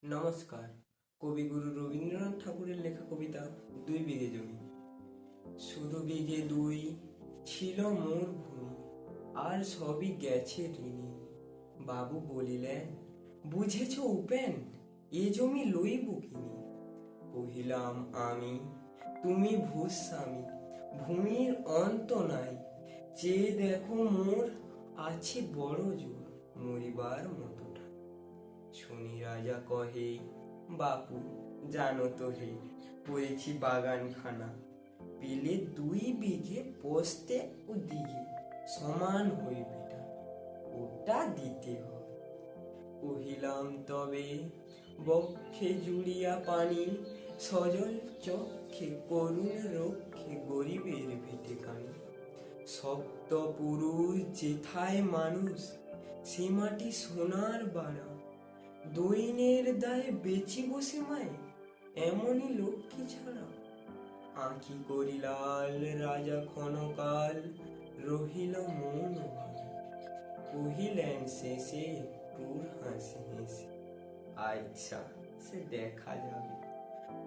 নমস্কার। কবিগুরু রবীন্দ্রনাথ ঠাকুরের লেখা কবিতা 2 বিঘে জমি। শুধু বিঘে 2 ছিল মোর ভূমি, আর সবই গেছে ঋণী। বাবু বলিলেন, বুঝেছ উপেন, এ জমি লইব কিনি। কহিলাম আমি, তুমি ভূস্বামী, ভূমির অন্ত নাই। চেয়ে দেখো মোর আছে বড় জোর, মরিবার মতো ঠাই। শুনি রাজা কহে, বাপু জানো তো হে, করেছি বাগানখানা। পেলে 2 বিঘে পোস্তে ও দিঘে সমান হইবে টা, ওটা দিতে হবে। কহিলাম তবে, বক্ষে জুড়িয়া পানি, সজল চক্ষে করুণ রক্ষে গরিবের ভিটে খানি। সপ্ত পুরুষ যেথায় মানুষ, সে মাটি সোনার বাড়া। দৈনের দায়ে বেচি বসে মায়ে, এমনই লক্ষ্মী ছাড়া। আঁখি করিলাল রাজা ক্ষণকাল, রহিল মৌন ভাবে। কহিলেন শেষে ক্রূর হাসি হেসে, আচ্ছা সে দেখা যাবে।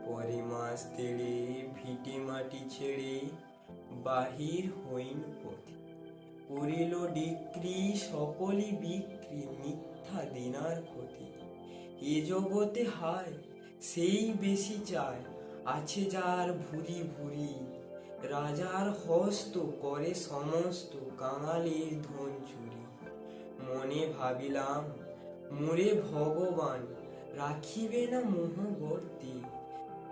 পরে মাস তেড়ে ভিটে মাটি ছেড়ে বাহির হইন পথে। করিল ডিক্রি সকলই বিক্রি, মিথ্যা দিনার ক্ষতি। এ জগতে হায় সেই বেশি চায়, আছে যার ভুরি ভুরি। রাজার হস্ত করে সমস্ত, কাঙালের ধন চুরি। মনে ভাবিলাম, মোরে ভগবান রাখিবে না মোহ গর্তে।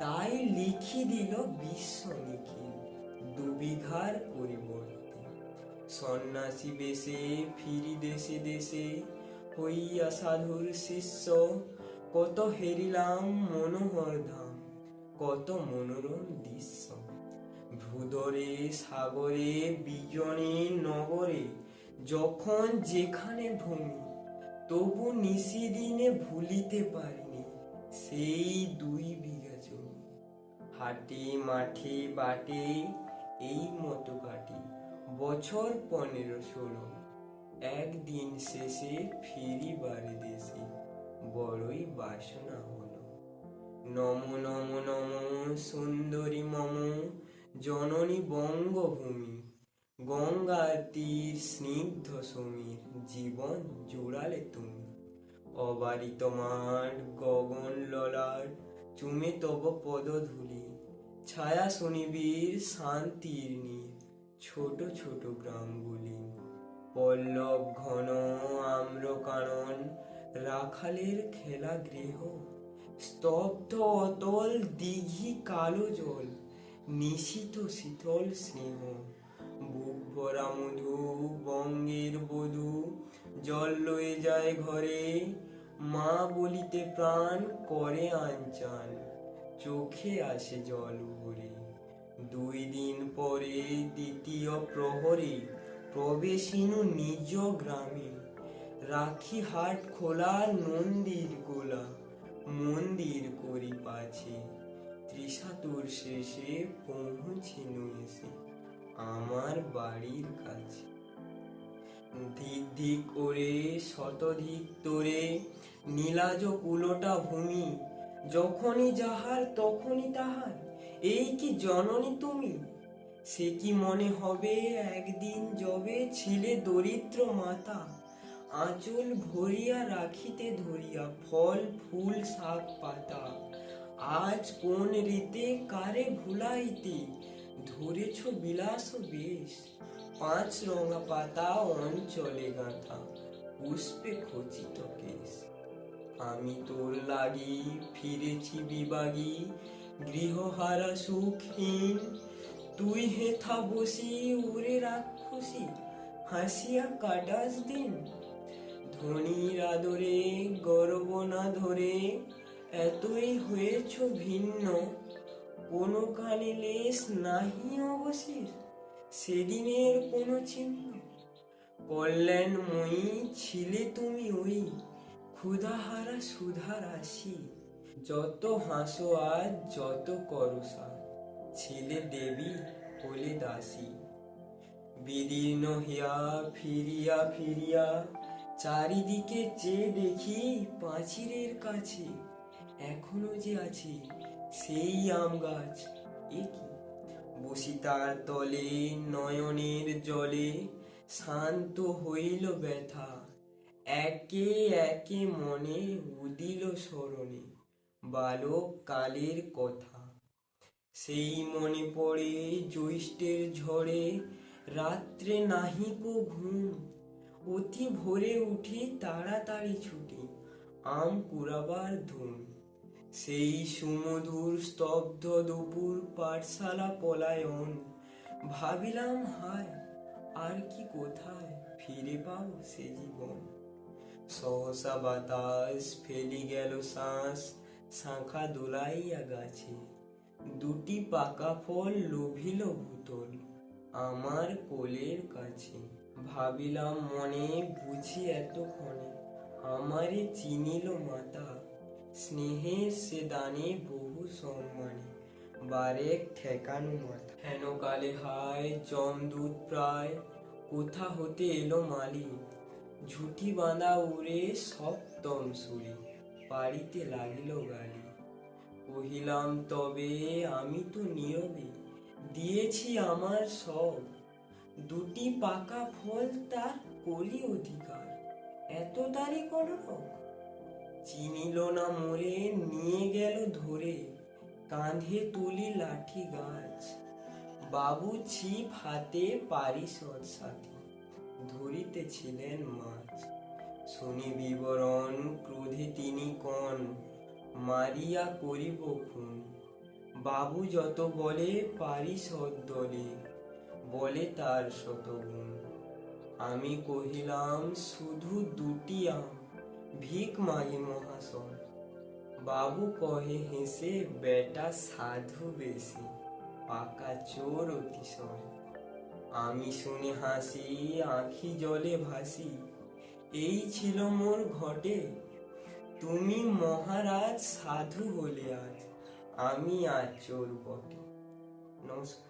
তাই লিখি দিল বিশ্ব নিখিল, 2 বিঘার পরিবর্তে। সন্ন্যাসী বেশে ফিরি দেশে দেশে, হইয়া সাধুর শিষ্য। কত হেরিলাম মনোহর ধাম, কত মনোরম দৃশ্য। ভূদরে সাগরে বিজনে নগরে, যখন যেখানে ভূমি। তবু নিশিদিনে ভুলিতে পারিনি সেই 2 বিঘা জমি। হাটে মাঠে বাটে এই মতো কাটি, বছর 15-16। একদিন শেষে ফিরিবারে দেশে, বড়ই বাসনা হলো। নম নম নম সুন্দরী মম, জননী বঙ্গভূমি। গঙ্গার তীর স্নিগ্ধ সমীর, জীবন জুড়ালে তুমি। অবারিত মাঠ গগন ললাট, চুমে তব পদধূলি। ছায়া সুনিবিড় শান্তির নীড়, ছোট ছোট গ্রামগুলি। পল্লব ঘন আম্র কানন, রাখালের খেলা গৃহ। স্তব্ধ অতল দিঘি কালো জল, নিশীথ শীতল স্নেহ। বুক ভরা মধু বঙ্গের বধূ, জল লয়ে যায় ঘরে। মা বলিতে প্রাণ করে আনচান, চোখে আসে জল ভরে। 2 দিন পরে দ্বিতীয় প্রহরে, প্রবেশিনু নিজ গ্রামে। রাখি হাট খোলা নন্দীর গোলা, মন্দির করি পাছে। ত্রিশাতুর শেষে পৌঁছিনু এসে আমার বাড়ির কাছে। ধিক ধিক ওরে শতধিক তোরে, নীলাজ কুলোটা ভূমি। যখনই যাহার তখনই তাহার, এই কি জননী তুমি। সে কি মনে হবে একদিন যবে ছিলে দরিদ্র মাতা। আঁচল ভরিয়া রাখিতে ধরিয়া ফল ফুল শাক পাতা। আজ কোন রীতে কারে ভুলাইতে, ধরেছ বিলাস বেশ। 5 রঙা পাতা অঞ্চলে গাঁথা, পুষ্পে খচিত কেশ। আমি তোর লাগি ফিরেছি বিবাগী, গৃহহারা সুখহীন। তুই হেথা বসি ওরে রাক্ষসী, হাসিয়া কাটাস দিন। ধনীর আদরে গর্ব না ধরে, এতই হয়েছ ভিন্ন। কোনো কানে লেশ নাহি অবশেষ, সেদিনের কোনো চিহ্ন। কল্যাণময়ী ছিলে তুমি ওই, ক্ষুধাহারা সুধা রাশি। যত হাসো আজ যত করো সাজ, ছিলে দেবী হলে দাসী। বিদীর্ণ হিয়া ফিরিয়া ফিরিয়া, চারিদিকে চেয়ে দেখি পাঁচিরের কাছে। এখনো যে আছে সেই আম গাছ। এ কি, বসি তার তলে, নয়নের জলে শান্ত হইল ব্যথা। একে একে মনে উদিল স্মরণে বালক কালের কথা। সেই মনে পড়ে জ্যৈষ্ঠের ঝড়ে, রাত্রে নাহিক ঘুম, অতি ভোরে উঠি তাড়াতাড়ি ছুটি আম কুড়াবার ধুম। সেই সুমধুর স্তব্ধ দুপুর, পাঠশালা পলায়ন, ভাবিলাম হায় আর কি কোথায় ফিরে পাবো সে জীবন। সহসা বাতাস ফেলি গেল শ্বাস, শাখা দোলাইয়া গাছে, দুটি পাকা ফল লোভিল ভূতল আমার কোলের কাছে। ভাবিলাম মনে, বুঝি এতক্ষণে আমারে চিনিল মাতা, স্নেহের সে দানে বহু সম্মানে বারেক ঠেকানো মাথা। হেন কালে হায় যমদূত প্রায়, কোথা হতে এলো মালি, ঝুঁটি বাঁধা উড়ে সপ্তম সুরে পাড়িতে লাগিল গালি। কহিলাম তবে আমি তো নীরবে দিয়েছি আমার সব, দুটি পাকা ফল তার কলি অধিকার, এত তারি কলরব। চিনিল না মোরে, নিয়ে গেল ধরে, কাঁধে তুলি লাঠি গাছ, বাবু ছিপ হাতে পারিষদ সাথে ধরিতেছিলেন মাছ। শুনি বিবরণ, ক্রোধে তিনি কন, মারিয়া করিব খুন। বাবু যত বলে পারিষদ দলে, বলে তার শতগুণ। আমি কহিলাম শুধু দুটি আম, ভিক মাগে মহাশয়। বাবু কহে হেসে, বেটা সাধু বেশি, পাকা চোর অতিশয়। আমি শুনে হাসি, আঁখি জলে ভাসি, এই ছিল মোর ঘটে। তুমি মহারাজ সাধু হলে আজ, আমি আজ চোর বটে। নমস্কার।